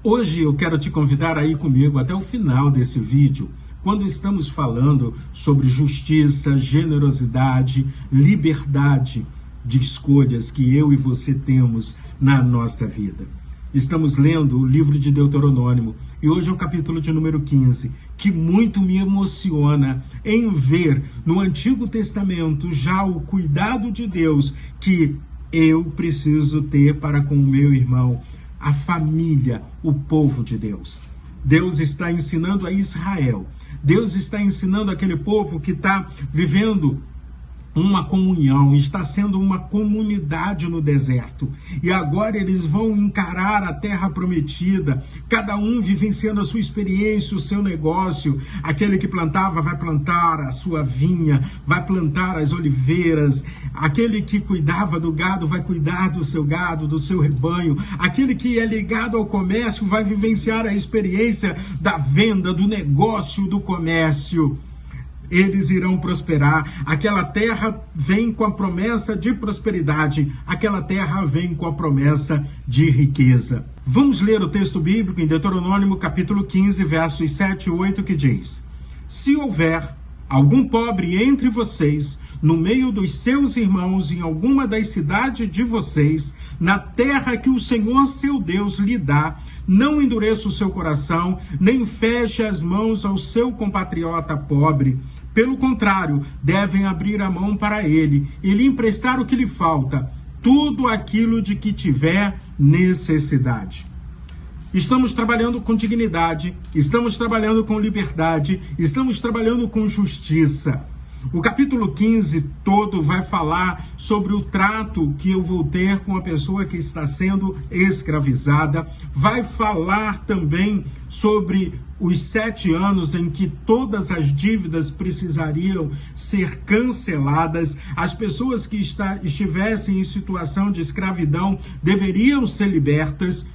Hoje eu quero te convidar a ir comigo até o final desse vídeo, quando estamos falando sobre justiça, generosidade, liberdade de escolhas que eu e você temos na nossa vida. Estamos lendo o livro de Deuteronômio e hoje é o capítulo de número 15, que muito me emociona em ver no Antigo Testamento já o cuidado de Deus que eu preciso ter para com o meu irmão, a família, o povo de Deus. Deus está ensinando a Israel, Deus está ensinando aquele povo que está vivendo uma comunhão, está sendo uma comunidade no deserto. E agora eles vão encarar a terra prometida, cada um vivenciando a sua experiência, o seu negócio. Aquele que plantava vai plantar a sua vinha, vai plantar as oliveiras. Aquele que cuidava do gado vai cuidar do seu gado, do seu rebanho. Aquele que é ligado ao comércio vai vivenciar a experiência da venda, do negócio, do comércio. Eles irão prosperar. Aquela terra vem com a promessa de prosperidade. Aquela terra vem com a promessa de riqueza. Vamos ler o texto bíblico em Deuteronômio capítulo 15, versos 7 e 8, que diz: Se houver algum pobre entre vocês, no meio dos seus irmãos, em alguma das cidades de vocês, na terra que o Senhor seu Deus lhe dá, não endureça o seu coração, nem feche as mãos ao seu compatriota pobre. Pelo contrário, devem abrir a mão para ele e lhe emprestar o que lhe falta, tudo aquilo de que tiver necessidade. Estamos trabalhando com dignidade, estamos trabalhando com liberdade, estamos trabalhando com justiça. O capítulo 15 todo vai falar sobre o trato que eu vou ter com a pessoa que está sendo escravizada. Vai falar também sobre os 7 anos em que todas as dívidas precisariam ser canceladas. As pessoas que estivessem em situação de escravidão deveriam ser libertas.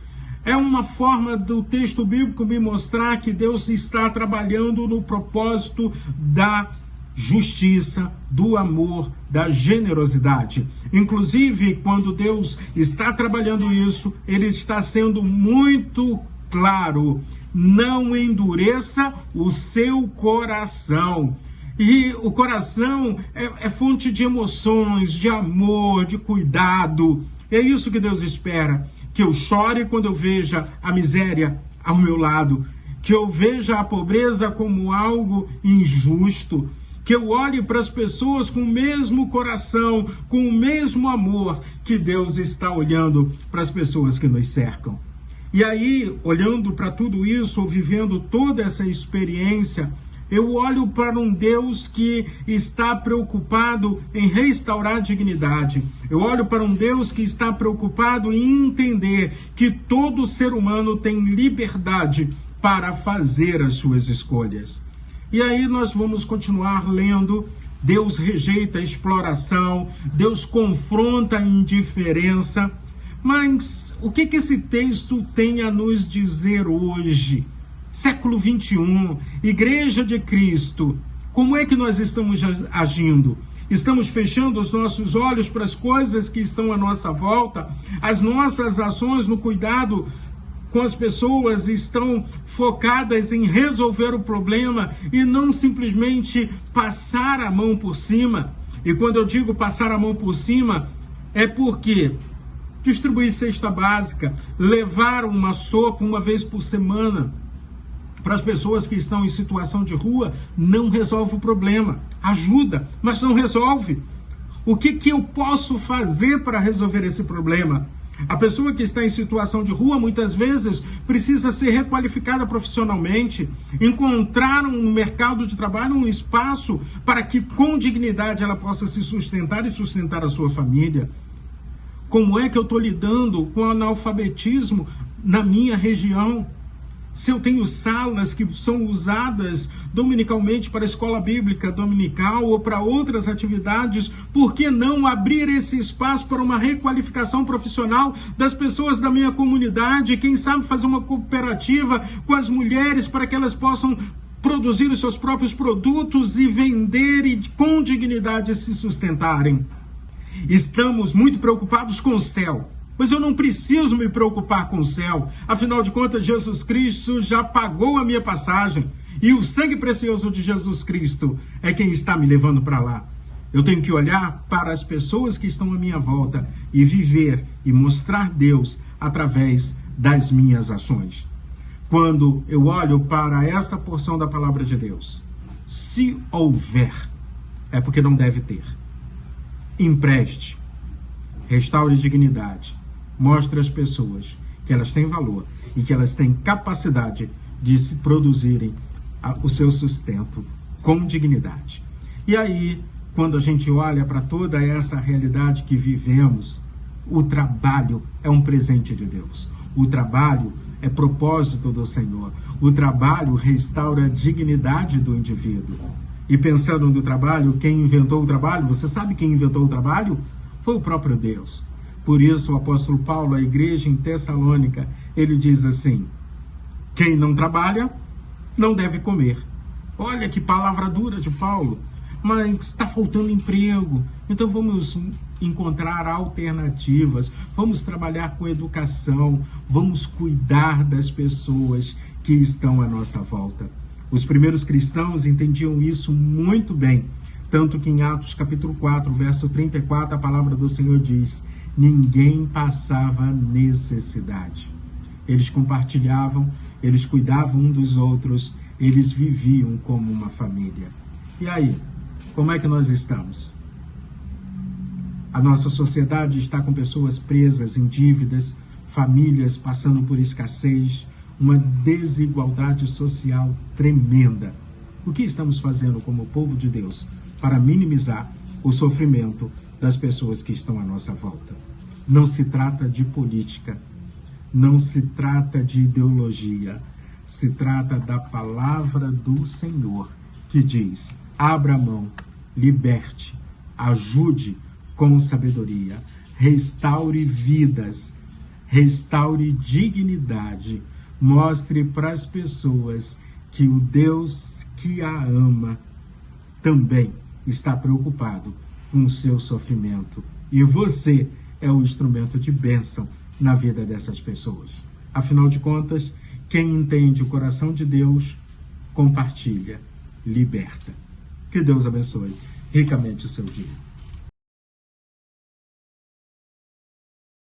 É uma forma do texto bíblico me mostrar que Deus está trabalhando no propósito da justiça, do amor, da generosidade. Inclusive, quando Deus está trabalhando isso, Ele está sendo muito claro: não endureça o seu coração. E o coração é fonte de emoções, de amor, de cuidado. É isso que Deus espera, que eu chore quando eu veja a miséria ao meu lado, que eu veja a pobreza como algo injusto, que eu olhe para as pessoas com o mesmo coração, com o mesmo amor que Deus está olhando para as pessoas que nos cercam. E aí, olhando para tudo isso, ou vivendo toda essa experiência, eu olho para um Deus que está preocupado em restaurar a dignidade. Eu olho para um Deus que está preocupado em entender que todo ser humano tem liberdade para fazer as suas escolhas. E aí nós vamos continuar lendo. Deus rejeita a exploração, Deus confronta a indiferença. Mas o que esse texto tem a nos dizer hoje? Século 21, Igreja de Cristo, como é que nós estamos agindo? Estamos fechando os nossos olhos para as coisas que estão à nossa volta? As nossas ações no cuidado com as pessoas estão focadas em resolver o problema e não simplesmente passar a mão por cima? E quando eu digo passar a mão por cima, é porque distribuir cesta básica, levar uma sopa uma vez por semana para as pessoas que estão em situação de rua, não resolve o problema. Ajuda, mas não resolve. O que eu posso fazer para resolver esse problema? A pessoa que está em situação de rua, muitas vezes, precisa ser requalificada profissionalmente, encontrar no mercado de trabalho um espaço para que, com dignidade, ela possa se sustentar e sustentar a sua família. Como é que eu estou lidando com o analfabetismo na minha região? Se eu tenho salas que são usadas dominicalmente para a escola bíblica dominical ou para outras atividades, por que não abrir esse espaço para uma requalificação profissional das pessoas da minha comunidade? Quem sabe fazer uma cooperativa com as mulheres para que elas possam produzir os seus próprios produtos e vender e com dignidade se sustentarem. Estamos muito preocupados com o céu. Mas eu não preciso me preocupar com o céu. Afinal de contas, Jesus Cristo já pagou a minha passagem. E o sangue precioso de Jesus Cristo é quem está me levando para lá. Eu tenho que olhar para as pessoas que estão à minha volta e viver e mostrar Deus através das minhas ações. Quando eu olho para essa porção da palavra de Deus, se houver, é porque não deve ter. Empreste, restaure dignidade, mostre às pessoas que elas têm valor e que elas têm capacidade de se produzirem o seu sustento com dignidade. E aí, quando a gente olha para toda essa realidade que vivemos, o trabalho é um presente de Deus. O trabalho é propósito do Senhor. O trabalho restaura a dignidade do indivíduo. E pensando no trabalho, quem inventou o trabalho, você sabe quem inventou o trabalho? Foi o próprio Deus. Por isso, o apóstolo Paulo, à igreja em Tessalônica, ele diz assim: quem não trabalha, não deve comer. Olha que palavra dura de Paulo. Mas está faltando emprego, então vamos encontrar alternativas, vamos trabalhar com educação, vamos cuidar das pessoas que estão à nossa volta. Os primeiros cristãos entendiam isso muito bem, tanto que em Atos capítulo 4, verso 34, a palavra do Senhor diz: ninguém passava necessidade. Eles compartilhavam, eles cuidavam um dos outros, eles viviam como uma família. E aí? Como é que nós estamos? A nossa sociedade está com pessoas presas em dívidas, famílias passando por escassez, uma desigualdade social tremenda. O que estamos fazendo como povo de Deus para minimizar o sofrimento das pessoas que estão à nossa volta? Não se trata de política, não se trata de ideologia, se trata da palavra do Senhor, que diz: abra a mão, liberte, ajude com sabedoria, restaure vidas, restaure dignidade, mostre para as pessoas que o Deus que a ama também está preocupado com o seu sofrimento. E você é o instrumento de bênção na vida dessas pessoas. Afinal de contas, quem entende o coração de Deus, compartilha, liberta. Que Deus abençoe ricamente o seu dia.